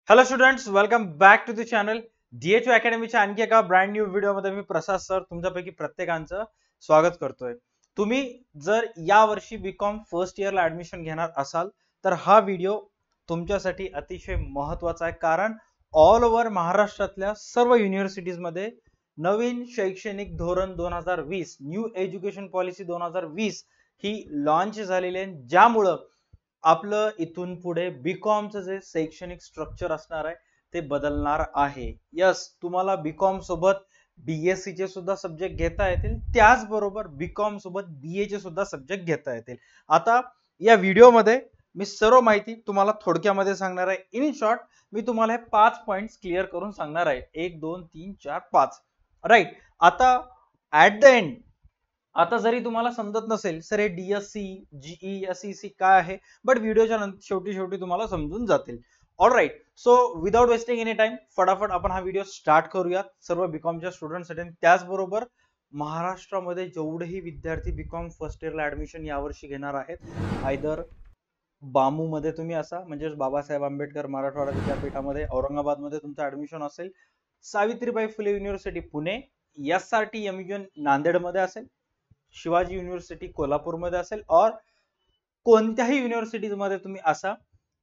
Hello students, welcome back to the channel DHU अकॅडमीच्या आणखी एका ब्रँड न्यू व्हिडिओमध्ये मी प्रसाद सर तुमच्यापैकी प्रत्येकांचं स्वागत करतोय. तुम्ही जर या वर्षी बीकॉम फर्स्ट इयरला ऍडमिशन घेणार असाल तर हा व्हिडिओ तुमच्यासाठी अतिशय महत्त्वाचा आहे, कारण ऑल ओव्हर महाराष्ट्रातल्या सर्व युनिव्हर्सिटीजमध्ये नवीन शैक्षणिक धोरण 2020 न्यू एज्युकेशन पॉलिसी 2020 ही लॉन्च झालेली आहे, ज्यामुळं आपलं इथून पुढे बीकॉमचं जे शैक्षणिक स्ट्रक्चर असणार आहे ते बदलणार आहे. यस, तुम्हाला बीकॉम सोबत बीएससी चे सुद्धा सब्जेक्ट घेता येतील, त्याचबरोबर बीकॉम सोबत बीए चे सुद्धा सब्जेक्ट घेता येतील. आता या व्हिडिओमध्ये मी सर्व माहिती तुम्हाला थोडक्यामध्ये सांगणार आहे. इन शॉर्ट मी तुम्हाला हे 5 पॉइंट्स क्लिअर करून सांगणार आहे. 1 2 3 4 5. राईट. आता ऍट द एंड, आता जरी तुम्हाला समजत नसेल सर हे डीएससी जीई एसईसी काय आहे, बट व्हिडिओच्या शेवटी तुम्हाला समजून जातील. All right. So without wasting any time फटाफट आपण हा व्हिडिओ स्टार्ट करूयात सर्व बीकॉमच्या स्टुडंटसाठी. त्याचबरोबर महाराष्ट्रामध्ये जेवढेही विद्यार्थी बीकॉम फर्स्ट इयरला ऍडमिशन यावर्षी घेणार आहेत, आयदर बामू मध्ये तुम्ही असा म्हणजे बाबासाहेब आंबेडकर मराठवाडा विद्यापीठामध्ये औरंगाबादमध्ये तुमचं ऍडमिशन असेल, सावित्रीबाई फुले युनिव्हर्सिटी पुणे, SRTMUN नांदेडमध्ये असेल, शिवाजी युनिव्हर्सिटी कोल्हापूरमध्ये असेल, और कोणत्याही युनिव्हर्सिटीज मध्ये तुम्ही असा,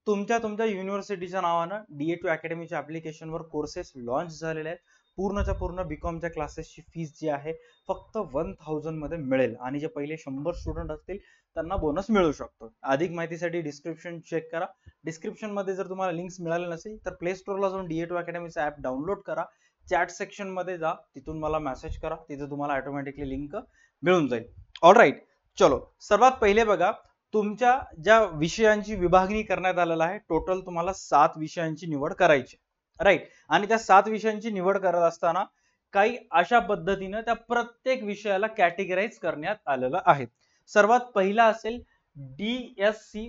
तुमच्या युनिव्हर्सिटीच्या नावानं DHU अकॅडमीच्या ऍप्लिकेशनवर कोर्सेस लॉन्च झालेले आहेत. पूर्णच्या पूर्ण बीकॉमच्या क्लासेसची फीस जी आहे फक्त 1000 मध्ये मिळेल, आणि जे पहिले 100 स्टुडंट असतील त्यांना बोनस मिळू शकतो. अधिक माहितीसाठी डिस्क्रिप्शन चेक करा. डिस्क्रिप्शन मध्ये जर तुम्हाला लिंक्स मिळाले नसेल तर प्ले स्टोअरला जाऊन DHU अकॅडमीचा ऍप डाउनलोड करा, चॅट सेक्शन मध्ये जा, तिथून मला मेसेज करा, तिथे तुम्हाला ऑटोमॅटिकली लिंक मिळून जाईल. All right. चलो, सर्वात पहिले बघा, तुमच्या ज्या विषयांची विभागणी करण्यात आलेला आहे, टोटल तुम्हाला 7 विषयांची निवड करायची. राईट. आणि त्या 7 विषयांची निवड करत असताना काही अशा पद्धतीने त्या प्रत्येक विषयाला कॅटेगराइज करण्यात आलेलं आहे. सर्वात पहिला असेल DSC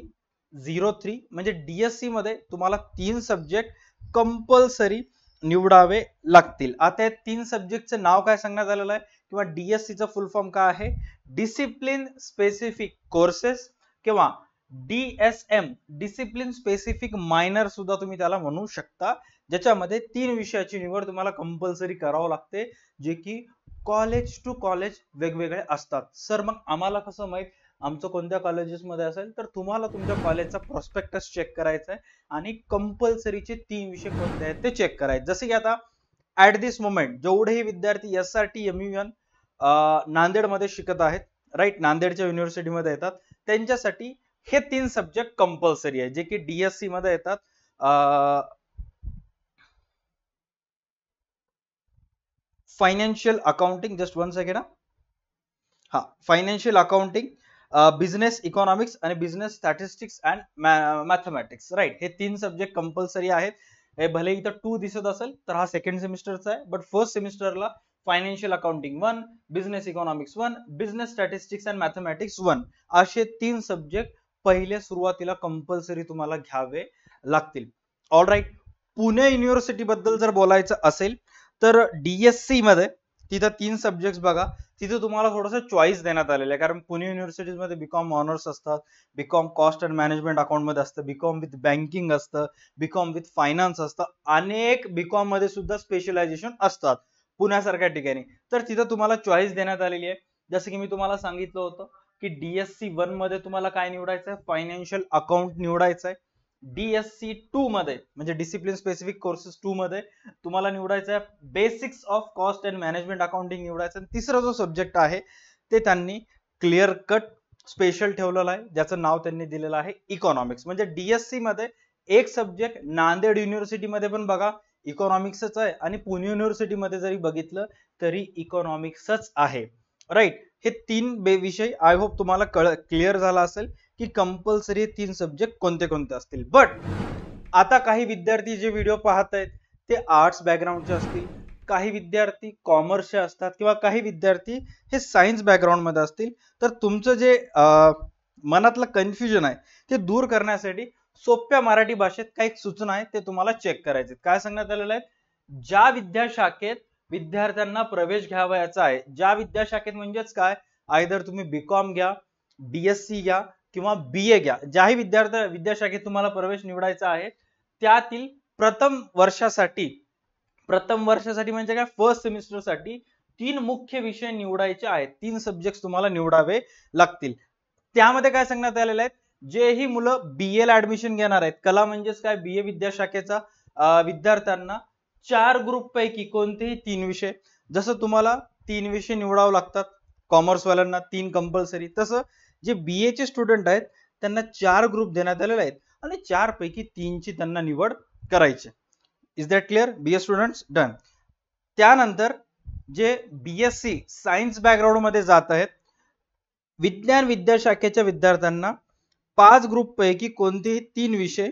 03, म्हणजे DSC मध्ये तुम्हाला 3 सब्जेक्ट कंपल्सरी निवडावे लागतील. आता या 3 सब्जेक्टचं नाव काय सांगण्यात आलेलं आहे किंवा DSC चा फुल फॉर्म काय आहे? डिसिप्लिन स्पेसिफिक कोर्सेस किंवा DSM डिसिप्लिन स्पेसिफिक मायनर सुद्धा तुम्ही त्याला म्हणू शकता, ज्याच्यामध्ये 3 विषयाची निवड तुम्हाला कंपल्सरी करावं लागते, जे की कॉलेज टू कॉलेज वेगवेगळे असतात. सर मग आम्हाला कसं माहित आमचं कोणत्या कॉलेजेस मध्ये असेल? तर तुम्हाला तुमच्या कॉलेजचा प्रॉस्पेक्टस चेक करायचा आहे आणि कंपल्सरीचे 3 विषय कोणते आहेत ते चेक करायचे. जसे की आता ऍट दिस मोमेंट जेवढेही विद्यार्थी SRTMUN नांदेड मध्ये शिकत आहेत, राईट, नांदेडच्या युनिव्हर्सिटीमध्ये येतात, त्यांच्यासाठी हे 3 सब्जेक्ट कंपल्सरी आहे, जे की DSC मध्ये येतात. Financial accounting, just 1 second. हा, फायनान्शियल अकाउंटिंग, बिझनेस इकॉनॉमिक्स आणि business statistics and mathematics. Right. हे 3 सब्जेक्ट कंपल्सरी आहेत. हे भले इथं 2 दिसत असेल तर हा सेकंड सेमिस्टरचा आहे, बट फर्स्ट सेमिस्टरला financial accounting 1, business economics 1, business statistics and mathematics 1 असे 3 सब्जेक्ट पहिले सुरुवातीला कंपल्सरी तुम्हाला घ्यावे लागतील. All right. पुणे युनिव्हर्सिटी बद्दल जर बोलायचं असेल तर DSC मध्ये तिथं 3 सब्जेक्ट बघा, तिथे तुम्हाला थोडंसं चॉईस देण्यात आलेलं आहे, कारण पुणे युनिव्हर्सिटीज मध्ये बीकॉम ऑनर्स असतात, BCom cost and management account मध्ये असतं, बीकॉम विथ बँकिंग असतं, बीकॉम विथ फायनान्स असतं, अनेक बीकॉम मध्ये सुद्धा स्पेशलायझेशन असतात पुण्यासारख्या ठिकाणी. तर तिथं तुम्हाला चॉईस देण्यात आलेली आहे. जसं की मी तुम्हाला सांगितलं होतं की DSC 1 मध्ये तुम्हाला काय निवडायचं आहे? फायनान्शियल अकाउंट निवडायचं आहे. DSC 2 मध्ये म्हणजे डिसिप्लिन स्पेसिफिक कोर्सेस 2 मध्ये तुम्हाला निवडायचं आहे basics of cost and management accounting निवडायचं. आणि तिसरा जो सब्जेक्ट आहे ते त्यांनी क्लिअर कट स्पेशल ठेवलेलं आहे, ज्याचं नाव त्यांनी दिलेलं आहे इकॉनॉमिक्स. म्हणजे DSC मध्ये एक सब्जेक्ट नांदेड युनिव्हर्सिटी मध्ये पण बघा इकॉनॉमिक्सच आहे, आणि पुणे युनिव्हर्सिटी मध्ये जरी बघितलं तरी इकॉनॉमिक्सच आहे. राईट. हे 3 विषय आय होप तुम्हाला क्लिअर झाला असेल की कंपल्सरी 3 सब्जेक्ट कोणते कोणते असतील. बट आता काही विद्यार्थी जे व्हिडिओ पाहत आहेत ते आर्ट्स बॅकग्राऊंडचे असतील, काही विद्यार्थी कॉमर्सचे असतात, किंवा काही विद्यार्थी हे सायन्स बॅकग्राऊंड मध्ये असतील. तर तुमचं जे मनातलं कन्फ्युजन आहे ते दूर करण्यासाठी सोप्या मराठी भाषेत काही सूचना आहेत ते तुम्हाला चेक करायचे. काय सांगण्यात आलेलं आहे? ज्या विद्याशाखेत विद्यार्थ्यांना प्रवेश घ्यावयाचा आहे, ज्या विद्याशाखेत म्हणजेच काय, आयदर तुम्ही बीकॉम घ्या, DSC घ्या किंवा BA घ्या, ज्याही विद्याशाखेत तुम्हाला प्रवेश निवडायचा आहे त्यातील प्रथम वर्षासाठी म्हणजे काय, फर्स्ट सेमिस्टर साठी 3 मुख्य विषय निवडायचे आहेत, 3 सब्जेक्ट तुम्हाला निवडावे लागतील. त्यामध्ये काय सांगण्यात आलेलं आहे, जे ही मुलं बीए ला ऍडमिशन घेणार आहेत, कला म्हणजेच काय, बीए विद्याशाखेचा विद्यार्थ्यांना 4 ग्रुप पैकी कोणतेही 3 विषय, जसं तुम्हाला 3 विषय निवडावे लागतात कॉमर्स वाल्यांना 3 कंपल्सरी, तसं जे बीए चे स्टुडंट आहेत त्यांना 4 ग्रुप देण्यात आलेले आहेत आणि 4 पैकी 3 ची त्यांना निवड करायची. Is that clear BA students? Done. त्यानंतर जे बीएससी सायन्स बॅकग्राऊंड मध्ये जात आहेत, विज्ञान विद्याशाखेच्या विद्यार्थ्यांना 5 ग्रुप पैकी कोणतेही 3 विषय,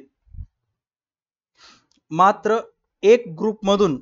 मात्र एक ग्रुप मधून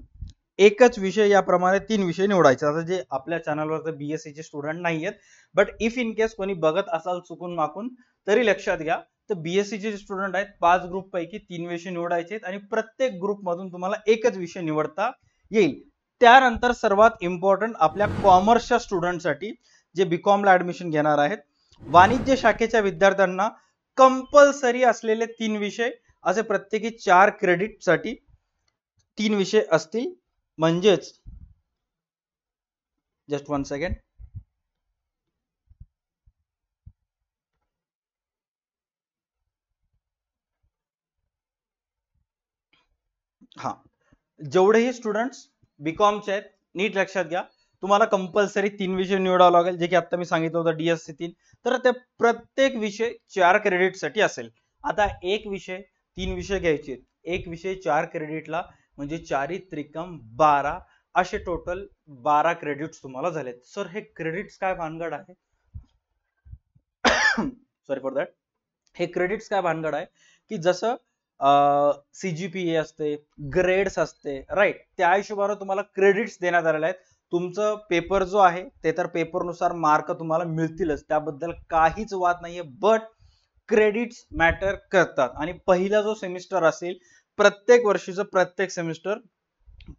एकच विषय, याप्रमाणे 3 विषय निवडायचे. आता जे आपल्या चॅनलवर तर बीएससी चे स्टुडंट नाही आहेत, बट इफ इन केस कोणी बघत असाल चुकून माकून, तरी लक्षात घ्या, तर बीएससी चे स्टुडंट आहेत, 5 ग्रुप पैकी 3 विषय निवडायचे आणि प्रत्येक ग्रुप मधून तुम्हाला एकच विषय निवडता येईल. त्यानंतर सर्वात इम्पॉर्टंट आपल्या कॉमर्सच्या स्टुडंटसाठी जे बीकॉम ला ऍडमिशन घेणार आहेत, वाणिज्य शाखेच्या विद्यार्थ्यांना कंपल्सरी असलेले 3 विषय, असे प्रत्येकी 4 क्रेडिट साठी 3 विषय असतील. म्हणजेच जस्ट 1 सेकंड, हा, जेवढेही स्टुडंट्स बीकॉमचे आहेत, नीट लक्षात घ्या, तुम्हाला कंपल्सरी 3 विषय निवडावं लागेल, जे की आता मी सांगितलं होतं डीएससी 3, तर ते प्रत्येक विषय 4 क्रेडिट साठी असेल. आता एक विषय 3 विषय घ्यायचे, एक विषय 4 क्रेडिटला, म्हणजे 4 त्रिकम 12, असे टोटल 12 क्रेडिट्स तुम्हाला झालेत. सर हे क्रेडिट्स काय भानगड आहे? Sorry for that. हे क्रेडिट्स काय भानगड आहे की जसं सीजीपीए असते, ग्रेड्स असते, राईट, त्या हिशोबाने तुम्हाला क्रेडिट्स देण्यात आलेले आहेत. तुमचं पेपर जो आहे ते तर पेपरनुसार मार्क तुम्हाला मिळतीलच, त्याबद्दल काहीच वाद नाहीये, बट क्रेडिट्स मॅटर करतात. आणि पहिला जो सेमिस्टर असेल, प्रत्येक वर्षीचं प्रत्येक सेमिस्टर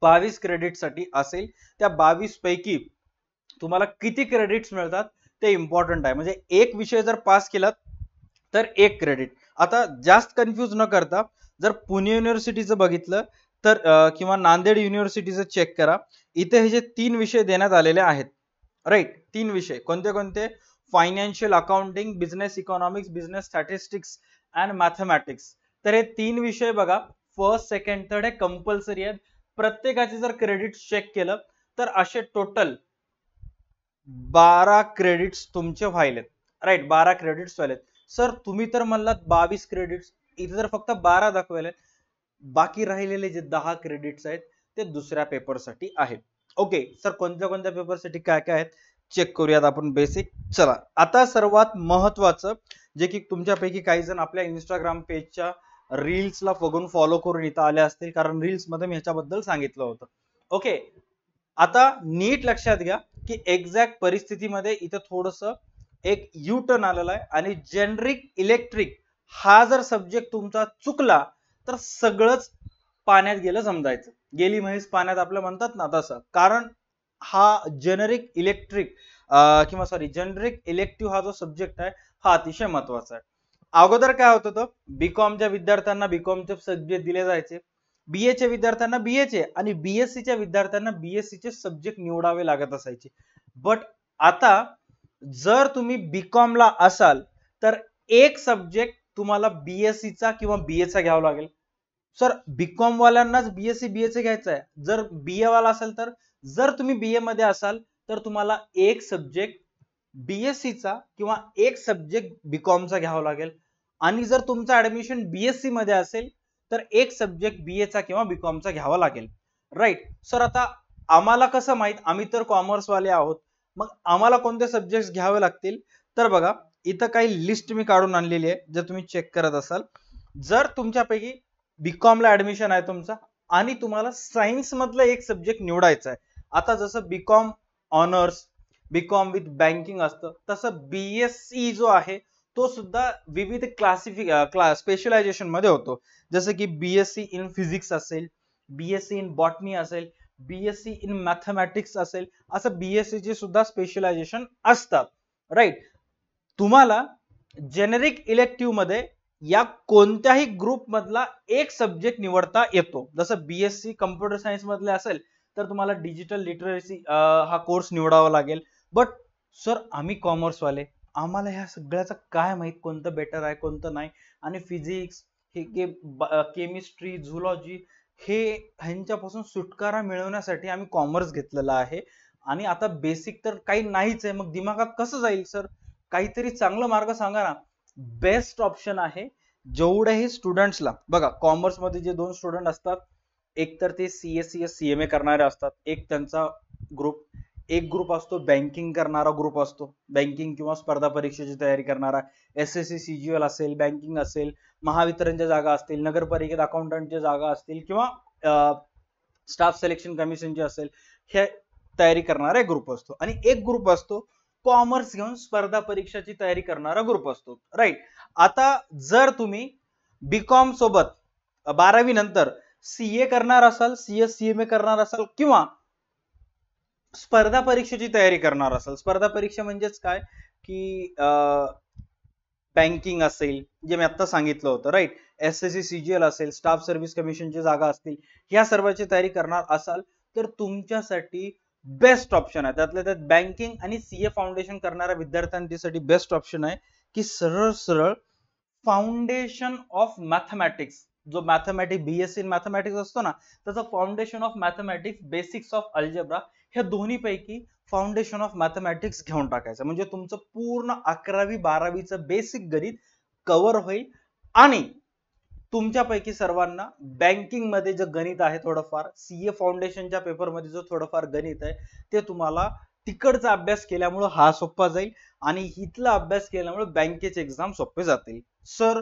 22 क्रेडिट साठी असेल. त्या 22 पैकी तुम्हाला किती क्रेडिट्स मिळतात ते इम्पॉर्टंट आहे. म्हणजे एक विषय जर पास केला तर 1 क्रेडिट. आता जास्त कन्फ्यूज न करता जर पुणे युनिव्हर्सिटीचं बघितलं तर किंवा नांदेड युनिव्हर्सिटीचं चेक करा, इथे हे जे 3 विषय देण्यात आलेले आहेत, राईट, 3 विषय कोणते कोणते? Financial accounting, business economics, business statistics and mathematics. तर हे 3 विषय बघा, फर्स्ट सेकंड थर्ड हे कंपल्सरी आहेत. प्रत्येकाचे जर क्रेडिट चेक केलं तर असे टोटल 12 क्रेडिट्स तुमचे व्हायलेत, राईट, 12 क्रेडिट्स व्हायलेत. सर तुम्ही तर म्हणलात 22 क्रेडिट्स, इथे तर फक्त 12 दाखवले, बाकी राहिलेले जे 10 क्रेडिट्स आहेत ते दुसऱ्या पेपरसाठी आहेत. ओके सर, कोणत्या कोणत्या पेपरसाठी काय काय आहेत चेक करूयात आपण बेसिक. चला, आता सर्वात महत्वाचं, जे की तुमच्यापैकी काही जण आपल्या इंस्टाग्राम पेजच्या रील्सला बघून फॉलो करून इथं आले असतील, कारण रील्स मध्ये मी ह्याच्याबद्दल सांगितलं होतं. ओके, आता नीट लक्षात घ्या की एक्झॅक्ट परिस्थितीमध्ये इथं थोडस एक यू टर्न आलेला आहे, आणि जेनरिक इलेक्ट्रिक हा जर सब्जेक्ट तुमचा चुकला तर सगळंच पाण्यात गेलं समजायचं, गेली म्हैस पाण्यात आपलं म्हणतात ना तसं. कारण हा जेनरिक इलेक्ट्रिक किंवा सॉरी जेनरिक इलेक्टिव्ह हा जो सब्जेक्ट आहे हा अतिशय महत्वाचा आहे. अगोदर काय होत होतं, बीकॉमच्या विद्यार्थ्यांना बीकॉमचे सब्जेक्ट दिले जायचे, बीए च्या विद्यार्थ्यांना बीए चे, आणि बीएससी च्या विद्यार्थ्यांना बीएससी चे सब्जेक्ट निवडावे लागत असायचे. बट आता जर तुम्ही बीकॉम ला असाल तर एक सब्जेक्ट तुम्हाला बीएससी चा किंवा बीए चा घ्यावा लागेल. सर बीकॉम वाल्यांनाच बीएससी बीएचे घ्यायचं आहे, जर बीए वाला असेल तर, जर तुम्ही बीए मध्ये असाल तर तुम्हाला एक सब्जेक्ट बीएससी चा किंवा एक सब्जेक्ट बीकॉम चा घ्यावा लागेल. आणि जर तुमचं ऍडमिशन बीएससी मध्ये असेल तर एक सब्जेक्ट बीए चा किंवा बीकॉम चा घ्यावा लागेल, राईट. सर आता आम्हाला कसं माहित, आम्ही तर कॉमर्स वाले आहोत, मग आम्हाला कोणते सब्जेक्ट घ्यावे लागतील? तर बघा, इथं काही लिस्ट मी काढून आणलेली आहे, जर तुम्ही चेक करत असाल. जर तुमच्यापैकी बीकॉम ला ऍडमिशन आहे तुमचा आणि तुम्हाला सायन्स मधलं एक सब्जेक्ट निवडायचा आहे, आता जसं BCom honours, BCom with banking असतं, तसं बीएससी जो आहे तो सुद्धा विविध स्पेशलायझेशन मध्ये होतो. जसं की बीएससी इन फिजिक्स असेल, बीएससी इन बॉटनी असेल, बीएससी इन मॅथमॅटिक्स असेल, असं बीएससी चे सुद्धा स्पेशलायझेशन असतात, राईट. तुम्हाला जेनेरिक इलेक्टिव्ह मध्ये या कोणत्याही ग्रुप मधला एक सब्जेक्ट निवडता येतो. जसं बीएससी कम्प्युटर सायन्स मधले असेल तर तुम्हाला डिजिटल लिटरसी हा कोर्स निवडावा लागेल. बट सर आम्ही कॉमर्स वाले, आम्हाला ह्या सगळ्याचं काय माहित कोणतं बेटर आहे कोणतं नाही, आणि फिजिक्स हे केमिस्ट्री झुलॉजी हे ह्यांच्यापासून सुटकारा मिळवण्यासाठी आम्ही कॉमर्स घेतलेला आहे. आणि आता बेसिक तर काही नाहीच आहे, मग दिमागात कसं जाईल सर? काहीतरी चांगला मार्ग सांगा ना. बेस्ट ऑप्शन आहे जेवढ्याही स्टुडंट्सला, बघा कॉमर्स मध्ये जे 2 स्टुडंट असतात, एक तर ते सीएससीएस सीएमए करणारे असतात, एक त्यांचा ग्रुप, एक ग्रुप असतो बँकिंग करणारा ग्रुप असतो, बँकिंग किंवा स्पर्धा परीक्षेची तयारी करणारा, एसएससी सीजीएल असेल, बँकिंग असेल, महावितरणच्या जागा असतील, नगरपालिकेत अकाउंटंटच्या जागा असतील, किंवा स्टाफ सिलेक्शन कमिशनची असेल, हे तयारी करणारा एक ग्रुप असतो. आणि एक ग्रुप असतो कॉमर्स घेऊन स्पर्धा परीक्षाची तयारी करणारा ग्रुप असतो, राईट. आता जर तुम्ही बीकॉम सोबत 12वी नंतर सीए करणार असाल, सीएस सीएमए करणार असाल, किंवा स्पर्धा परीक्षेची तयारी करणार असाल, स्पर्धा परीक्षा म्हणजेच काय की बँकिंग असेल जे मी आता सांगितलं होतं, राईट, एसएससी सीजीएल असेल, स्टाफ सर्व्हिस कमिशनची जागा असतील, ह्या सर्वांची तयारी करणार असाल तर तुमच्यासाठी बेस्ट ऑप्शन आहे. त्यातल्या त्यात बँकिंग आणि सीए फाउंडेशन करणाऱ्या विद्यार्थ्यांसाठी बेस्ट ऑप्शन आहे की सरळ सरळ फाउंडेशन ऑफ मॅथमॅटिक्स, जो मॅथमॅटिक्स बीएससी इन मॅथमॅटिक्स असतो ना, त्याचा foundation of mathematics, basics of algebra, ह्या दोन्ही पैकी फाउंडेशन ऑफ मॅथमॅटिक्स घेऊन टाकायचं. म्हणजे तुमचं पूर्ण 11वी 12वीचं बेसिक गणित कव्हर होईल. आणि तुमच्यापैकी सर्वांना बँकिंग मध्ये जे गणित आहे थोडंफार, सीए फाउंडेशनच्या पेपर मध्ये जो थोडंफार गणित आहे ते तुम्हाला तिकडचा अभ्यास केल्यामुळे हा सोपा जाईल, आणि इथला अभ्यास केल्यामुळे बँकेचे एक्झाम सोपे जातील. सर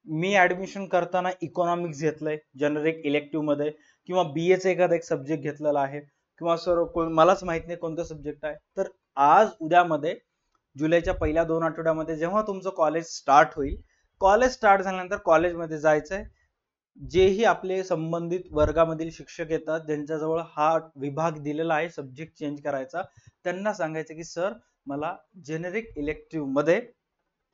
मी ऍडमिशन करताना इकॉनॉमिक्स घेतलंय जनरिक इलेक्टिव्ह मध्ये, किंवा बीएचा एखादा एक सब्जेक्ट घेतलेला आहे, किंवा सर मलाच माहित नाही कोणतं सब्जेक्ट आहे, तर आज उद्यामध्ये जुलैच्या पहिल्या 2 आठवड्यामध्ये जेव्हा तुमचं कॉलेज स्टार्ट होईल, कॉलेज स्टार्ट झाल्यानंतर कॉलेजमध्ये जायचंय, जेही आपले संबंधित वर्गामधील शिक्षक येतात ज्यांच्याजवळ हा विभाग दिलेला आहे सब्जेक्ट चेंज करायचा, त्यांना सांगायचं की सर मला जेनेरिक इलेक्टिव्ह मध्ये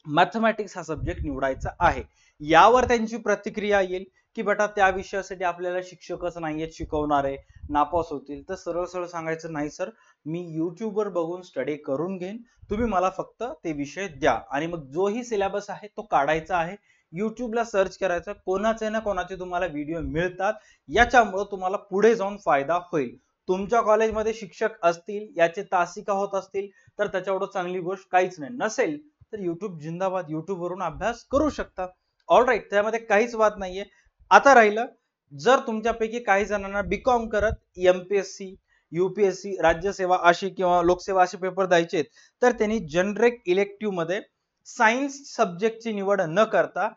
मॅथमॅटिक्स हा सब्जेक्ट निवडायचा आहे. यावर त्यांची प्रतिक्रिया येईल की बेटा त्या विषयासाठी आपल्याला शिक्षकच नाहीयेत शिकवणारे, नापास होतील. तर सरळ सरळ सांगायचं नाही सर, मी YouTube वर बघून स्टडी करून घेईन, तुम्ही मला फक्त ते विषय द्या. आणि मग जोही सिलेबस आहे तो काढायचा आहे, युट्यूबला सर्च करायचं, कोणाचे ना कोणाचे तुम्हाला व्हिडिओ मिळतात, याच्यामुळे तुम्हाला पुढे जाऊन फायदा होईल. तुमच्या कॉलेजमध्ये शिक्षक असतील, याचे तासिका होत असतील तर त्याच्यावर चांगली गोष्ट काहीच नाही, नसेल तर युट्यूब जिंदाबाद, युट्यूब वरून अभ्यास करू शकता. ऑलराईट, त्यामध्ये काहीच वाद नाहीये. आता राहिलं, जर तुमच्यापैकी काही जणांना बीकॉम करत एमपीएससी, यूपीएससी, राज्यसेवा अशी किंवा लोकसेवा असे पेपर द्यायचे, तर त्यांनी जनरिक इलेक्टिव्ह मध्ये सायन्स सब्जेक्टची निवड न करता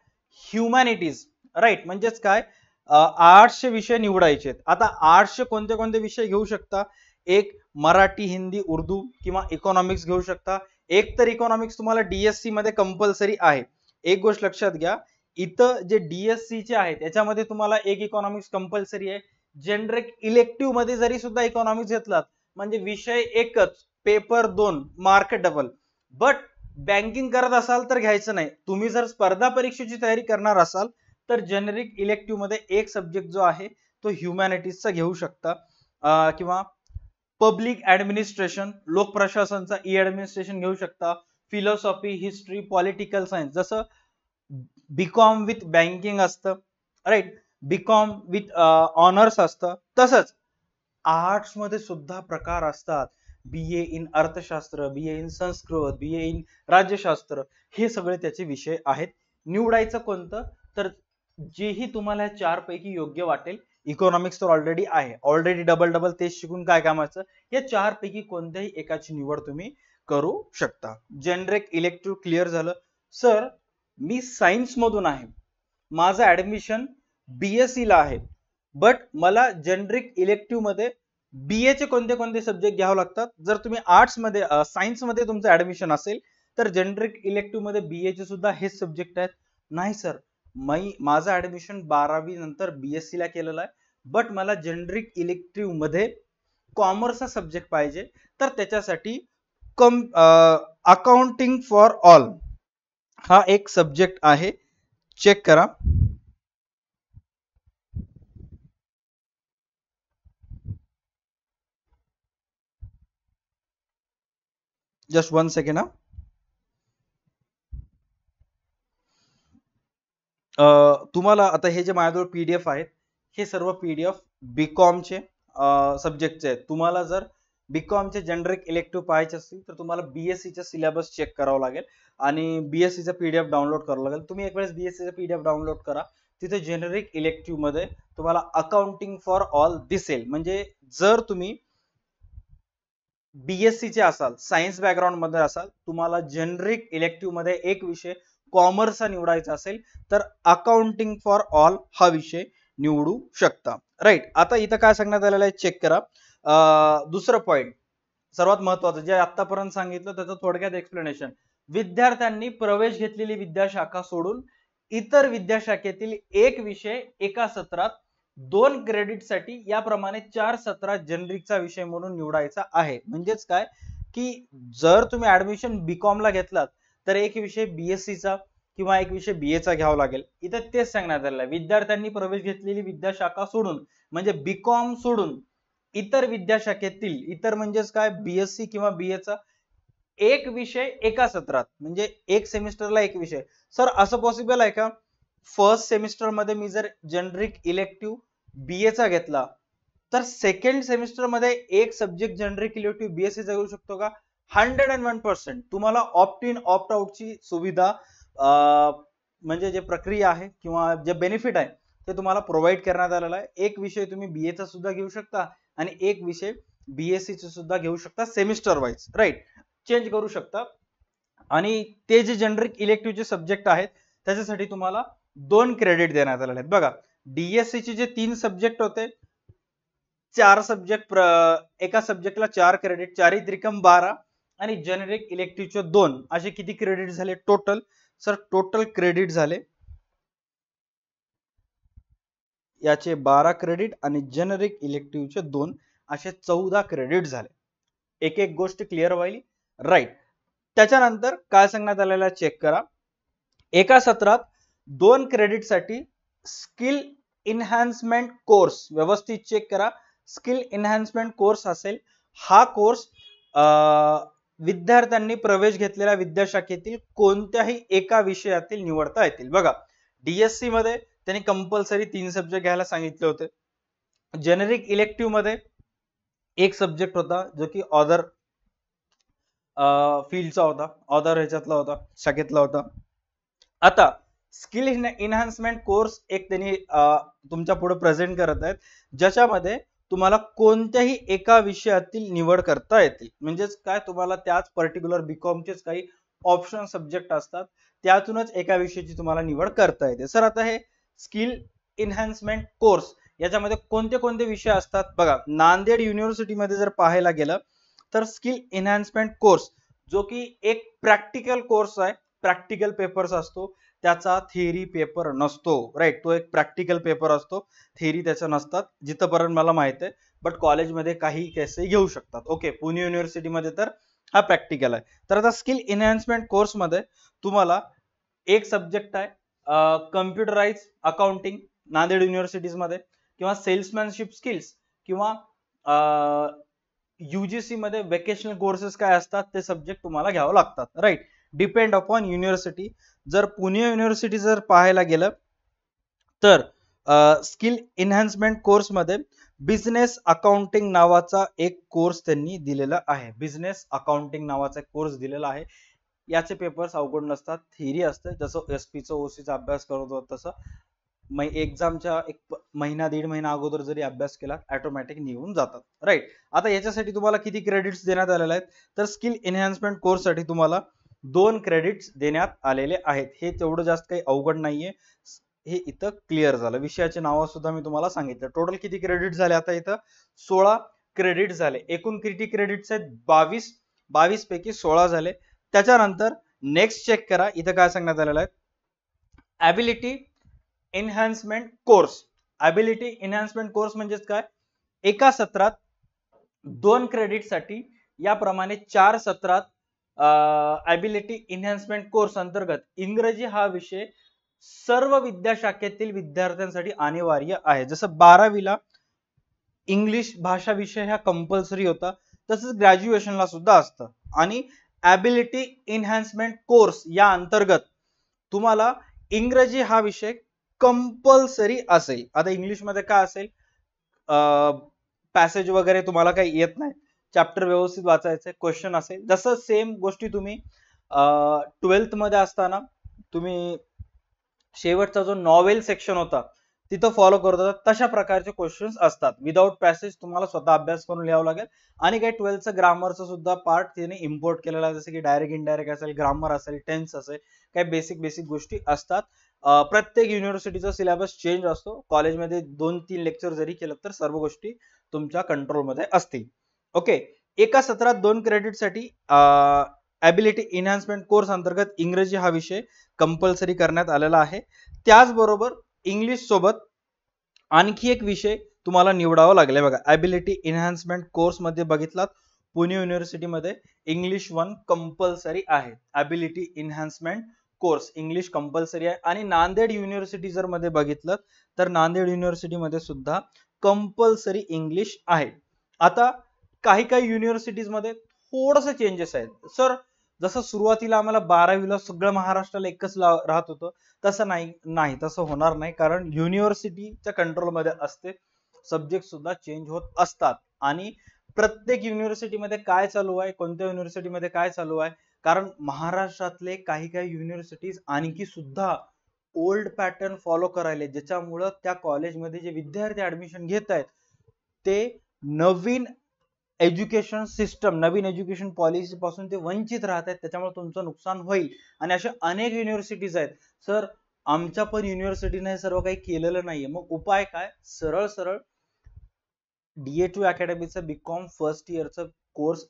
ह्युमॅनिटीज, राईट, म्हणजेच काय आर्ट्सचे विषय निवडायचे. आता आर्ट्सचे कोणते कोणते विषय घेऊ शकता? एक मराठी, हिंदी, उर्दू किंवा इकॉनॉमिक्स घेऊ शकता. एक तर इकॉनॉमिक्स तुम्हाला डीएससी मध्ये कंपल्सरी आहे. एक गोष्ट लक्षात घ्या, इथं जे डीएससी चे आहे त्याच्यामध्ये तुम्हाला एक इकॉनॉमिक्स कंपल्सरी आहे. जनरिक इलेक्टिव्ह मध्ये जरी सुद्धा इकॉनॉमिक्स घेतलात म्हणजे विषय एकच, paper 2, mark double. But banking करत असाल तर घ्यायचं नाही. तुम्ही जर स्पर्धा परीक्षेची तयारी करणार असाल तर जेनेरिक इलेक्टिव्ह मध्ये एक सब्जेक्ट जो आहे तो ह्युमॅनिटीजचा घेऊ शकता, किंवा पब्लिक ऍडमिनिस्ट्रेशन, लोक प्रशासनचा ई ऍडमिनिस्ट्रेशन घेऊ शकता, फिलॉसॉफी, हिस्ट्री, पॉलिटिकल सायन्स, जसं बीकॉम विथ बँकिंग असतं, राईट, बीकॉम विथ ऑनर्स असतं, तसंच आर्ट्स मध्ये सुद्धा प्रकार असतात. बीए इन अर्थशास्त्र, BA in Sanskrit, BA in राज्यशास्त्र, हे सगळे त्याचे विषय आहेत. निवडायचं कोणतं? तर जेही तुम्हाला 4 पैकी योग्य वाटेल. इकॉनॉमिक्स तर ऑलरेडी आहे, ऑलरेडी डबल डबल तेच शिकून काय कामाचं, या 4 पैकी कोणत्याही एकाची निवड तुम्ही करू शकता. जनरिक इलेक्टिव्ह क्लिअर झालं. सर मी सायन्स मधून आहे, माझं ऍडमिशन बीएससी ला आहे, बट मला जनरिक इलेक्टिव्ह मध्ये बीए चे कोणते कोणते सब्जेक्ट घ्यावे लागतात? जर तुम्ही आर्ट्स मध्ये सायन्स मध्ये तुमचं ऍडमिशन असेल तर जनरिक इलेक्टिव्ह मध्ये बीए चे सुद्धा हेच सब्जेक्ट आहेत. नाही सर, माझं ऍडमिशन 12वी नंतर बीएससी ला केलेलं आहे, बट मला जनरिक इलेक्टिव्ह मध्ये कॉमर्सचा सब्जेक्ट पाहिजे, तर त्याच्यासाठी अकाउंटिंग फॉर ऑल हा एक सब्जेक्ट आहे. चेक करा. Just 1 second. तुम्हाला आता हे जे माझ्याजवळ पीडीएफ आहेत हे सर्व पीडीएफ बीकॉमचे सब्जेक्टचे आहेत. तुम्हाला जर बीकॉमचे जनरिक इलेक्टिव्ह पाहायचे असतील तर तुम्हाला बीएससीचा सिलेबस चेक करावा लागेल आणि बीएससीचा पीडीएफ डाउनलोड करावा लागेल. तुम्ही एक वेळेस बीएससीचा पीडीएफ डाउनलोड करा. तिथे जेनेरिक इलेक्टिव्ह मध्ये तुम्हाला अकाउंटिंग फॉर ऑल दिसेल. म्हणजे जर तुम्ही बीएससीचे असाल, सायन्स बॅकग्राऊंड मध्ये असाल, तुम्हाला जेनरिक इलेक्टिव्ह मध्ये एक विषय कॉमर्सचा निवडायचा असेल तर अकाउंटिंग फॉर ऑल हा विषय निवडू शकता. राईट. आता इथं काय सांगण्यात आलेलं आहे चेक करा. दुसरं पॉइंट सर्वात महत्वाचं जे आतापर्यंत सांगितलं त्याचं थोडक्यात एक्सप्लेनेशन. विद्यार्थ्यांनी प्रवेश घेतलेली विद्याशाखा सोडून इतर विद्याशाखेतील एक विषय एका सत्रात 2 क्रेडिट साठी याप्रमाणे 4 सत्रात जनरिकचा विषय म्हणून निवडायचा आहे. म्हणजेच काय की जर तुम्ही ऍडमिशन बीकॉम ला घेतलात तर एक विषय बीएससीचा किंवा एक विषय बीएचा घ्यावा लागेल. इथं तेच सांगण्यात आलेलं आहे. विद्यार्थ्यांनी प्रवेश घेतलेली विद्याशाखा सोडून म्हणजे बीकॉम सोडून इतर विद्याशाखेतील, इतर म्हणजेच काय बीएससी किंवा बीएचा एक विषय एका सत्रात म्हणजे एक सेमिस्टरला एक विषय. सर असं पॉसिबल आहे का फर्स्ट सेमिस्टर मध्ये मी जर जनरिक इलेक्टिव्ह बीएचा घेतला तर सेकंड सेमिस्टर मध्ये एक सब्जेक्ट जनरिक इलेक्टिव्ह बीएससी चा घेऊ शकतो का? 101%. तुम्हाला ऑप्ट इन ऑप्ट आउटची सुविधा म्हणजे जे प्रक्रिया आहे किंवा जे बेनिफिट आहे ते तुम्हाला प्रोव्हाइड करण्यात आलेला आहे. एक विषय तुम्ही बीएचा सुद्धा घेऊ शकता आणि एक विषय बीएससी चा सुद्धा घेऊ शकता सेमिस्टर वाईज. राईट. चेंज करू शकता. आणि ते जे जनरिक इलेक्टिव्हचे सब्जेक्ट आहेत त्याच्यासाठी तुम्हाला 2 क्रेडिट देण्यात आलेले आहेत. बघा डीएससी चे जे 3 सब्जेक्ट होते 4 सब्जेक्ट एका सब्जेक्टला 4 क्रेडिट, 4 त्रिकम 12 आणि जेनेरिक इलेक्टिव्हचे 2 असे किती क्रेडिट झाले टोटल? सर टोटल क्रेडिट झाले याचे 12 क्रेडिट आणि जेनेरिक इलेक्टिव्हचे 2 असे 14 क्रेडिट झाले. एक एक गोष्ट क्लिअर व्हायली. राईट. त्याच्यानंतर काय सांगण्यात आलेलं चेक करा. एका सत्रात 2 क्रेडिट साठी स्किल इन्हान्समेंट कोर्स व्यवस्थित चेक करा. स्किल इन्हान्समेंट कोर्स असेल हा कोर्स विद्यार्थ्यांनी प्रवेश घेतलेल्या विद्याशाखेतील कोणत्याही एका विषयातील निवडता येतील. बघा डीएससी मध्ये त्यांनी कंपल्सरी 3 सब्जेक्ट घ्यायला सांगितले होते. जेनेरिक इलेक्टिव्ह मध्ये एक सब्जेक्ट होता जो की ऑदर फील्डचा होता, ऑदर ह्याच्यातला होता, शाखेतला होता. आता स्किल इन्हान्समेंट कोर्स एक त्यांनी तुमच्या पुढे प्रेझेंट करत आहेत ज्याच्यामध्ये तुम्हाला कोणत्याही एका विषयातील निवड करता येतील. म्हणजेच काय तुम्हाला त्याच पर्टिक्युलर बीकॉमचेच काही ऑप्शन सब्जेक्ट असतात त्यातूनच एका विषयाची तुम्हाला निवड करता येते. सर आता हे स्किल इन्हान्समेंट कोर्स याच्यामध्ये कोणते कोणते विषय असतात? बघा नांदेड युनिव्हर्सिटी मध्ये जर पाहायला गेलं तर स्किल इन्हान्समेंट कोर्स जो की एक प्रॅक्टिकल कोर्स आहे, प्रॅक्टिकल पेपर्स असतो, त्याचा थिअरी पेपर नसतो. राईट. तो एक प्रॅक्टिकल पेपर असतो, थिअरी त्याचा नसतात जिथपर्यंत मला माहित आहे. बट कॉलेजमध्ये काही केसेस घेऊ शकतात. ओके. पुणे युनिव्हर्सिटीमध्ये तर हा प्रॅक्टिकल आहे. तर आता स्किल इन्हान्समेंट कोर्स मध्ये तुम्हाला एक सब्जेक्ट आहे कम्प्युटराइज अकाउंटिंग नांदेड युनिव्हर्सिटीज मध्ये किंवा सेल्समॅनशिप स्किल्स किंवा युजीसी मध्ये वेकेशनल कोर्सेस काय असतात ते सब्जेक्ट तुम्हाला घ्यावं लागतात. राईट. Depend upon university. जर पुणे युनिव्हर्सिटी जर पाहायला गेलं तर स्किल इन्हान्समेंट कोर्स मध्ये बिझनेस अकाउंटिंग नावाचा एक कोर्स त्यांनी दिलेला आहे. बिझनेस अकाउंटिंग नावाचा एक कोर्स दिलेला आहे. याचे पेपर्स अवघड नसतात, थिअरी असते. जसं एसपीचा ओसीचा अभ्यास करत होता तसं एक्झामच्या एक महिना 1.5 महिना अगोदर जरी अभ्यास केला ऑटोमॅटिक निघून जातात. राईट. आता याच्यासाठी तुम्हाला किती क्रेडिट्स देण्यात आलेले आहेत? तर स्किल एनहान्समेंट कोर्स साठी तुम्हाला 2 क्रेडिट्स देण्यात आलेले आहेत. हे तेवढं जास्त काही अवघड नाहीये. हे इथं क्लिअर झालं. विषयाचे नाव सुद्धा मी तुम्हाला सांगितलं. टोटल किती क्रेडिट झाले? आता इथं 16 क्रेडिट झाले. एकूण किती क्रेडिट्स आहेत? 22 पैकी 16 झाले. त्याच्यानंतर नेक्स्ट चेक करा. इथं काय सांगण्यात आलेलं आहे? Ability enhancement course. Ability enhancement course म्हणजेच काय? एका सत्रात 2 क्रेडिट साठी याप्रमाणे 4 सत्रात ॲबिलिटी एनहान्समेंट कोर्स अंतर्गत इंग्रजी हा विषय सर्व विद्याशाखेतील विद्यार्थ्यांसाठी अनिवार्य आहे. जसं 12वीला इंग्लिश भाषा विषय हा कंपल्सरी होता, तसंच ग्रॅज्युएशनला सुद्धा असतं. आणि ॲबिलिटी इन्हान्समेंट कोर्स या अंतर्गत तुम्हाला इंग्रजी हा विषय कंपल्सरी असेल. आता इंग्लिशमध्ये काय असेल, पॅसेज वगैरे तुम्हाला काही येत नाही, चॅप्टर व्यवस्थित वाचायचं, क्वेश्चन असेल. जसं सेम गोष्टी तुम्ही 12th मध्ये असताना तुम्ही शेवटचा जो नॉवेल सेक्शन होता तिथं फॉलो करत होता, तशा प्रकारचे क्वेश्चन्स असतात. विदाउट पॅसेज तुम्हाला स्वतः अभ्यास करून लिहावं लागेल. आणि काही 12th ग्रामरचा सुद्धा पार्ट तिने इम्पोर्ट केलेला आहे, जसं की डायरेक्ट इनडायरेक्ट असेल, ग्रामर असेल, टेन्स असेल, काही बेसिक गोष्टी असतात. प्रत्येक युनिव्हर्सिटीचा सिलेबस चेंज असतो. कॉलेजमध्ये 2-3 लेक्चर जरी केलं तर सर्व गोष्टी तुमच्या कंट्रोलमध्ये असतील. ओके, एका सत्रात 2 क्रेडिटसाठी ॲबिलिटी इन्हान्समेंट कोर्स अंतर्गत इंग्रजी हा विषय कंपल्सरी करण्यात आलेला आहे. त्याचबरोबर इंग्लिश सोबत आणखी एक विषय तुम्हाला निवडावा लागेल. बघा, ॲबिलिटी इन्हान्समेंट कोर्स मध्ये बघितलात, पुणे युनिव्हर्सिटीमध्ये इंग्लिश 1 कंपल्सरी आहे. Ability enhancement course English compulsory आहे. आणि नांदेड युनिव्हर्सिटी जर मध्ये बघितलं तर नांदेड युनिव्हर्सिटीमध्ये सुद्धा कंपल्सरी इंग्लिश आहे. आता काही युनिव्हर्सिटीज मध्ये थोडंसं चेंजेस आहेत. सर, जसं सुरुवातीला आम्हाला 12वीला सगळं महाराष्ट्राला एकच राहत होतं, तसं नाही तसं होणार नाही, कारण युनिव्हर्सिटीच्या कंट्रोलमध्ये असते. सब्जेक्ट सुद्धा चेंज होत असतात. आणि प्रत्येक युनिव्हर्सिटीमध्ये काय चालू आहे, कोणत्या युनिव्हर्सिटीमध्ये काय चालू आहे, कारण महाराष्ट्रातले काही युनिव्हर्सिटीज आणखी सुद्धा ओल्ड पॅटर्न फॉलो करायले, ज्याच्यामुळं त्या कॉलेजमध्ये जे विद्यार्थी ऍडमिशन घेत आहेत ते नवीन एज्युकेशन सिस्टम, नवीन एज्युकेशन पॉलिसी पासून ते वंचित राहत आहेत. त्याच्यामुळे तुमचं नुकसान होईल. आणि अशा अनेक युनिव्हर्सिटीज आहेत. सर, आमच्या पण युनिव्हर्सिटीने सर्व काही केलेलं नाहीये. मग उपाय काय? सरळ DA2 अकॅडमीचं बीकॉम फर्स्ट इयरचं कोर्स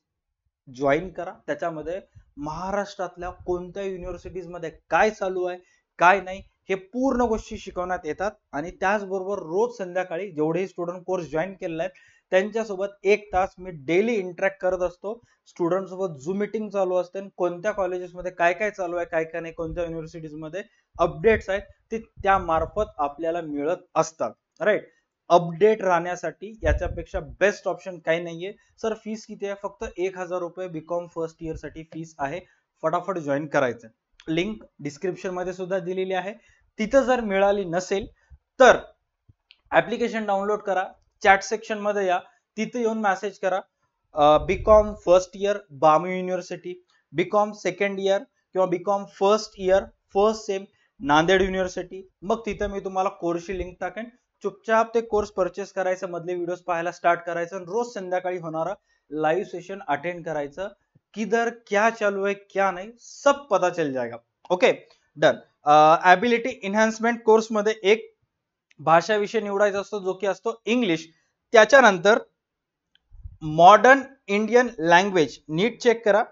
जॉईन करा. त्याच्यामध्ये महाराष्ट्रातल्या कोणत्या युनिव्हर्सिटीज मध्ये काय चालू आहे, काय नाही, हे पूर्ण गोष्टी शिकवण्यात येतात. आणि त्याचबरोबर रोज संध्याकाळी जेवढे स्टुडंट कोर्स जॉईन केलेले आहेत त्यांच्यासोबत 1 तास मी डेली इंटरॅक्ट करत असतो. स्टुडंट सोबत झूम मीटिंग चालू असते. कोणत्या कॉलेजेसमध्ये काय चालू आहे, काय नाही, कोणत्या युनिव्हर्सिटीज मध्ये अपडेट्स आहेत ते त्या मार्फत आपल्याला मिळत असतात. राईट, अपडेट राहण्यासाठी याच्यापेक्षा बेस्ट ऑप्शन काही नाहीये. सर, फीस किती आहे? फक्त 1000 रुपये बीकॉम फर्स्ट इयर साठी फीस आहे. फटाफट जॉईन करायचं. लिंक डिस्क्रिप्शन मध्ये सुद्धा दिलेली आहे. तिथं जर मिळाली नसेल तर ऍप्लिकेशन डाउनलोड करा, चॅट सेक्शन मध्ये या, तिथे येऊन मेसेज करा BCom first year BAMU university, BCom second year किंवा BCom first year first sem Nanded university. मग तिथे मी तुम्हाला कोर्सची लिंक टाकेन. चुपचाप ते कोर्स परचेस करायचं, मधले व्हिडिओज पाहायला स्टार्ट करायचं आणि रोज संध्याकाळी होणारा लाईव्ह सेशन अटेंड करायचं. किधर क्या चालू है क्या नहीं सब पता चल जाएगा. Okay, done. Ability enhancement course मध्ये एक भाषा विषय निवडायचा असतो, जो की असतो इंग्लिश. त्याच्यानंतर मॉडर्न इंडियन लँग्वेज. नीट चेक करा,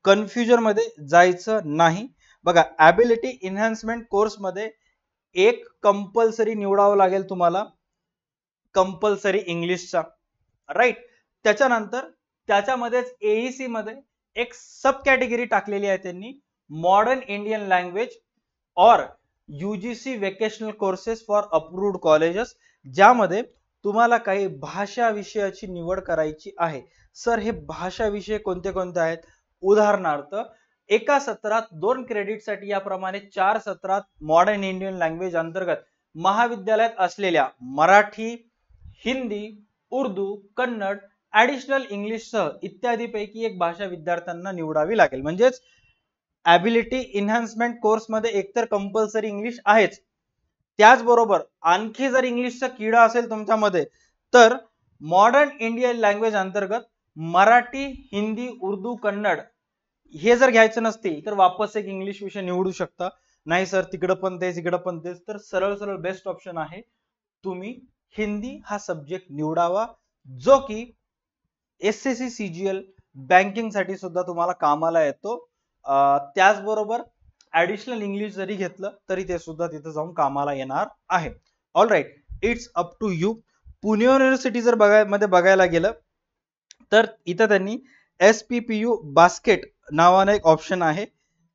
कन्फ्युजन मध्ये जायचं नाही. बघा, ॲबिलिटी इन्हान्समेंट कोर्स मध्ये एक कंपल्सरी निवडावं लागेल तुम्हाला, कंपल्सरी इंग्लिशचा. राईट, त्याच्यानंतर त्याच्यामध्येच AEC मध्ये एक सब कॅटेगरी टाकलेली आहे त्यांनी, मॉडर्न इंडियन लँग्वेज और UGC vocational courses for approved colleges, ज्यामध्ये तुम्हाला काही भाषा विषयाची निवड करायची आहे. सर, हे भाषा विषय कोणते आहेत? उदाहरणार्थ, एका सत्रात 2 क्रेडिटसाठी याप्रमाणे 4 सत्रात मॉडर्न इंडियन लँग्वेज अंतर्गत महाविद्यालयात असलेल्या मराठी, हिंदी, उर्दू, कन्नड, ऍडिशनल इंग्लिश सह इत्यादी पैकी एक भाषा विद्यार्थ्यांना निवडावी लागेल. म्हणजेच ॲबिलिटी इन्हान्समेंट कोर्स मध्ये एकतर कंपल्सरी इंग्लिश आहेच, त्याचबरोबर आणखी जर इंग्लिशचा किडा असेल तुमच्यामध्ये तर मॉडर्न इंडियन लँग्वेज अंतर्गत मराठी, हिंदी, उर्दू, कन्नड हे जर घ्यायचं नसतील तर वापस एक इंग्लिश विषय निवडू शकता. नाही सर, तिकडं पण तेच इकडं पण तेच, तर सरळ बेस्ट ऑप्शन आहे तुम्ही हिंदी हा सब्जेक्ट निवडावा, जो की SSC CGL बँकिंग साठी सुद्धा तुम्हाला कामाला येतो. त्याचबरोबर ऍडिशनल इंग्लिश जरी घेतलं तरी ते सुद्धा तिथे जाऊन कामाला येणार आहे. All right, it's up to you. Pune university जर बघायला गेलं तर इथं त्यांनी SPPU बास्केट नावाने एक ऑप्शन आहे,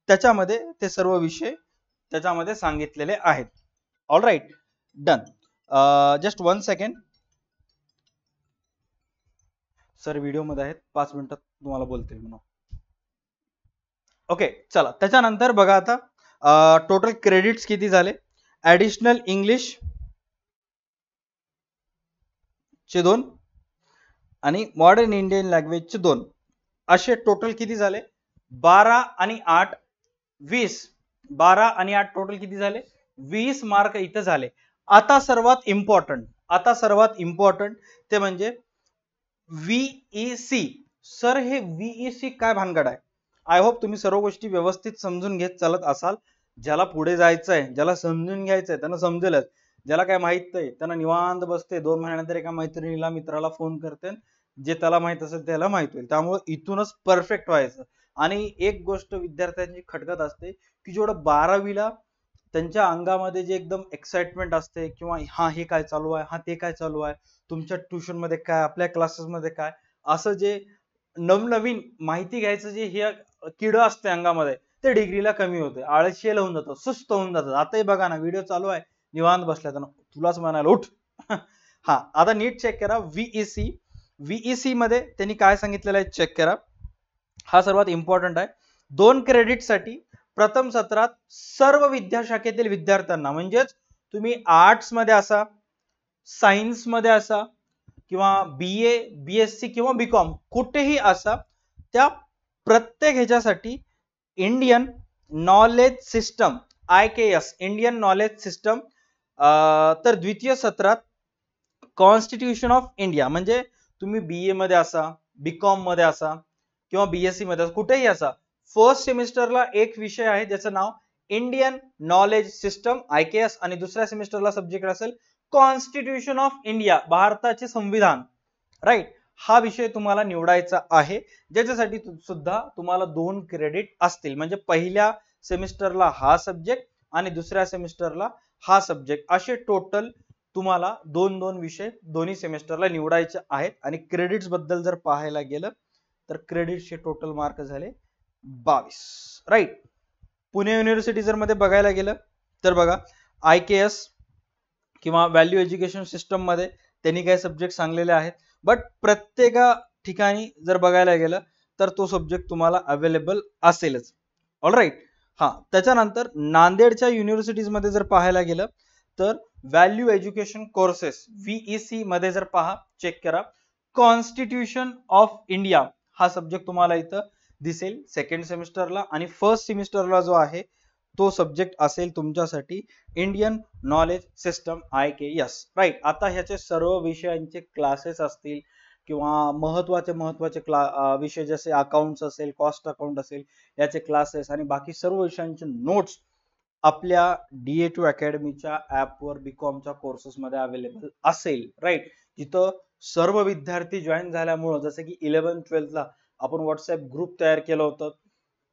त्याच्यामध्ये ते सर्व विषय त्याच्यामध्ये सांगितलेले आहेत. All right, done. Just 1 second sir, video मध्ये आहेत, 5 मिनिटात तुम्हाला बोलते म्हणून. ओके चला, त्याच्यानंतर बघा आता टोटल क्रेडिट्स किती झाले. ऍडिशनल इंग्लिश चे 2 आणि मॉडर्न इंडियन लँग्वेजचे 2, असे टोटल किती झाले. 12 आणि 8 20. 12 आणि 8 टोटल किती झाले, 20 मार्क इथं झाले. आता सर्वात इम्पॉर्टंट ते म्हणजे VEC. सर हे VEC काय भानगड आहे. आय होप तुम्ही सर्व गोष्टी व्यवस्थित समजून घेत चालत असाल. ज्याला पुढे जायचंय, ज्याला समजून घ्यायचंय त्यांना समजेलच. ज्याला काय माहित नाही त्यांना निवांत बसते, 2 महिन्यानंतर एका मैत्रिणीला मित्राला फोन करते, जे त्याला माहित असेल त्याला माहित होईल. त्यामुळे इथूनच परफेक्ट व्हायचं. आणि एक गोष्ट विद्यार्थ्यांची खटकत असते की जेवढं 12वीला त्यांच्या अंगामध्ये जे एकदम एक्साइटमेंट असते किंवा हा हे काय चालू आहे, हा ते काय चालू आहे, तुमच्या ट्युशन मध्ये काय, आपल्या क्लासेस मध्ये काय, असं जे नवनवीन माहिती घ्यायचं जे हे किड असते अंगामध्ये, ते डिग्रीला कमी होते. आळशील होऊन जातं, सुस्त होऊन जातं. आताही बघा ना, व्हिडिओ चालू आहे, निवांत बसल्या तर तुलाच म्हणायला उठ. हा, आता नीट चेक करा. VEC मध्ये त्यांनी काय सांगितलेलं आहे चेक करा. हा सर्वात इम्पॉर्टंट आहे. 2 क्रेडिट साठी प्रथम सत्रात सर्व विद्याशाखेतील विद्यार्थ्यांना, म्हणजेच तुम्ही आर्ट्स मध्ये असा, सायन्स मध्ये असा, किंवा BA BSc किंवा BCom कुठेही असा, त्या प्रत्येक ह्याच्यासाठी Indian knowledge system IKS, Indian knowledge system, तर द्वितीय सत्रात कॉन्स्टिट्यूशन ऑफ इंडिया, म्हणजे तुम्ही BA मध्ये असा, BCom मध्ये असा किंवा BSc मध्ये असा, कुठेही असा, फर्स्ट सेमिस्टरला एक विषय आहे ज्याचं नाव इंडियन नॉलेज सिस्टम IKS, आणि दुसऱ्या सेमिस्टरला सब्जेक्ट असेल कॉन्स्टिट्यूशन ऑफ इंडिया, भारताचे संविधान. राईट, हा विषय तुम्हाला निवडायचा आहे, ज्याच्यासाठी सुद्धा तुम्हाला 2 क्रेडिट असतील. म्हणजे पहिल्या सेमिस्टरला हा सब्जेक्ट आणि दुसऱ्या सेमिस्टरला हा सब्जेक्ट, असे टोटल तुम्हाला 2-2 विषय दोन्ही सेमिस्टरला निवडायचे आहेत. आणि क्रेडिट्स बद्दल जर पाहायला गेलं तर क्रेडिट्सचे टोटल मार्क झाले 22. राईट, पुणे युनिव्हर्सिटी जर मध्ये बघायला गेलं तर बघा, IKS किंवा व्हॅल्यू एज्युकेशन सिस्टम मध्ये त्यांनी काही सब्जेक्ट सांगलेले आहेत, बट प्रत्येक ठिकाणी जर बघायला गेलं तर तो सब्जेक्ट तुम्हाला अवेलेबल असेलच. All right. हा, त्याच्यानंतर नांदेडच्या युनिव्हर्सिटीज मध्ये जर पाहायला गेलं तर व्हॅल्यू एज्युकेशन कोर्सेस VEC मध्ये जर पहा, चेक करा, कॉन्स्टिट्यूशन ऑफ इंडिया हा सब्जेक्ट तुम्हाला इथं दिसेल सेकंड सेमिस्टरला. आणि फर्स्ट सेमिस्टरला जो आहे तो सब्जेक्ट असेल तुमच्यासाठी Indian knowledge system IKS. Right, आता ह्याचे सर्व विषयांचे क्लासेस असतील किंवा महत्वाचे विषय जसे अकाउंट्स असेल, कॉस्ट अकाउंट असेल, याचे क्लासेस आणि बाकी सर्व विषयांचे नोट्स आपल्या DA2 अकॅडमीच्या ऍपवर BComच्या कोर्सेस मध्ये अवेलेबल असेल. राईट, जिथं सर्व विद्यार्थी जॉईन झाल्यामुळं, जसं की 11th-12th ला आपण व्हॉट्सअप ग्रुप तयार केलं होतं,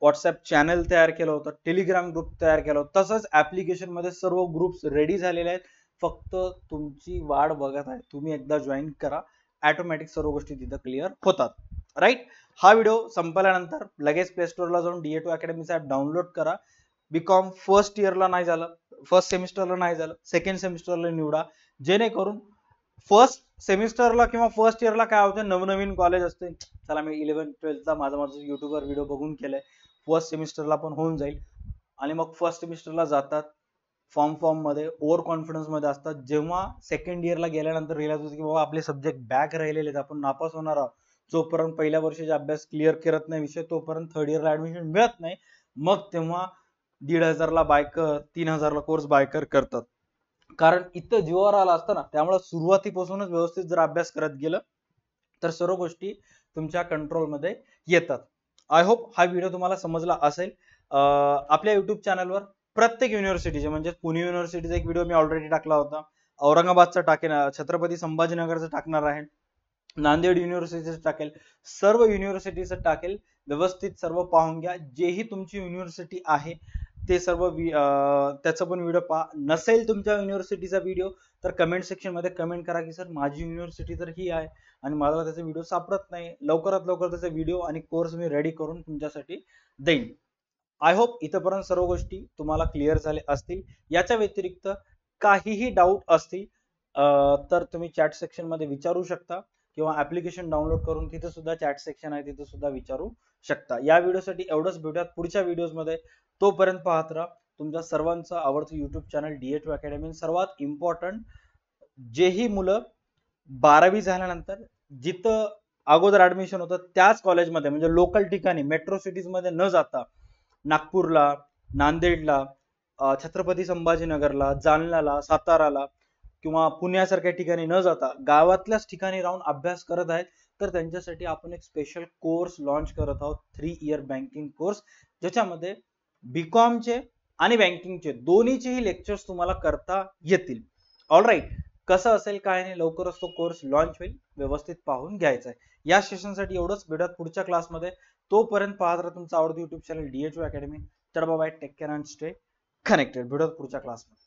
व्हॉट्सअप चॅनल तयार केलं होतं, टेलिग्राम ग्रुप तयार केलं होतं, तसंच ऍप्लिकेशन मध्ये सर्व ग्रुप्स रेडी झालेले आहेत. फक्त तुमची वाट बघत आहे. तुम्ही एकदा जॉईन करा, ऑटोमॅटिक सर्व गोष्टी तिथं क्लिअर होतात. राईट, हा व्हिडिओ संपल्यानंतर लगेच प्ले स्टोअरला जाऊन DA2 अकॅडमीचा ऍप डाउनलोड करा. BCom फर्स्ट इयरला नाही झालं, फर्स्ट सेमिस्टरला नाही झालं, सेकंड सेमिस्टरला निवडा, जेणेकरून फर्स्ट सेमिस्टरला किंवा फर्स्ट इयरला काय होतं, नवनवीन कॉलेज असते, चला मी 11th-12th माझं युट्यूबवर व्हिडिओ बघून केलंय, फर्स्ट सेमिस्टरला पण होऊन जाईल. आणि मग फर्स्ट सेमिस्टरला जातात, फॉर्म मध्ये ओव्हर कॉन्फिडन्स मध्ये असतात. जेव्हा सेकंड इयरला गेल्यानंतर रिअलाइज होतं की बाबा आपले सब्जेक्ट बॅक राहिलेले आहेत, आपण नापास होणार आहोत. जोपर्यंत पहिल्या वर्षाचा अभ्यास क्लिअर करत नाही विषय, तोपर्यंत थर्ड इयरला ऍडमिशन मिळत नाही. मग तेव्हा 1,500ला बायकर, 3,000ला कोर्स बायकर करतात. कारण इथं जीवावर आला असतं ना, त्यामुळे सुरुवातीपासूनच व्यवस्थित जर अभ्यास करत गेलं तर सर्व गोष्टी तुमच्या कंट्रोलमध्ये येतात. आय होप हा व्हिडिओ तुम्हाला समजला असेल. आपल्या युट्यूब चॅनलवर प्रत्येक युनिव्हर्सिटीचे, म्हणजे पुणे युनिव्हर्सिटीचा एक व्हिडिओ मी ऑलरेडी टाकला होता, औरंगाबादचा टाकेन, छत्रपती संभाजीनगरचा टाकणार आहे, नांदेड युनिव्हर्सिटीचं टाकेल, सर्व युनिव्हर्सिटीचं टाकेल. व्यवस्थित सर्व पाहून घ्या. जेही तुमची युनिव्हर्सिटी आहे ते सर्व त्याचा पण व्हिडिओ पहा. नसेल तुमच्या युनिव्हर्सिटीचा व्हिडिओ तर कमेंट सेक्शन मध्ये कमेंट करा की सर माझी युनिव्हर्सिटी तर ही आहे आणि मला त्याचा व्हिडिओ सापडत नाही. लवकरात लवकर त्याचा व्हिडिओ आणि कोर्स मी रेडी करून तुमच्यासाठी देईन. आय होप इथपर्यंत सर्व गोष्टी तुम्हाला क्लिअर झाल्या असतील. याच्या व्यतिरिक्त काहीही डाऊट असतील तर तुम्ही चॅट सेक्शन मध्ये विचारू शकता किंवा ऍप्लिकेशन डाउनलोड करून तिथे सुद्धा चॅट सेक्शन आहे, तिथे सुद्धा विचारू शकता. या व्हिडिओसाठी एवढंच. भेटूयात पुढच्या व्हिडिओज मध्ये. तोपर्यंत पाहत राहा तुमच्या सर्वांचं आवडतं युट्यूब चॅनल DA2 अकॅडमी. सर्वात इम्पॉर्टंट, जेही मुलं 12वी झाल्यानंतर जिथं अगोदर ऍडमिशन होतं त्याच कॉलेजमध्ये म्हणजे लोकल ठिकाणी मेट्रो सिटीज मध्ये न जाता नागपूरला, नांदेडला, छत्रपती संभाजीनगरला, जालन्याला, साताराला किंवा पुण्यासारख्या ठिकाणी न जाता गावातल्याच ठिकाणी राहून अभ्यास करत आहेत तर त्यांच्यासाठी आपण एक स्पेशल कोर्स लॉन्च करत आहोत, 3 इयर बँकिंग कोर्स, ज्याच्यामध्ये बीकॉमचे आणि बँकिंगचे दोन्हीचेही लेक्चर्स तुम्हाला करता येतील. ऑलराईट, कसं असेल काय नाही लवकरच तो कोर्स लॉन्च होईल, व्यवस्थित पाहून घ्यायचा आहे. या सेशनसाठी एवढंच. भेटत पुढच्या क्लासमध्ये. तोपर्यंत पाहत राहा तुमचं आवडतं युट्यूब चॅनल DA2 अकॅडमी. तर bye, take care and stay connected. भेटत पुढच्या क्लासमध्ये.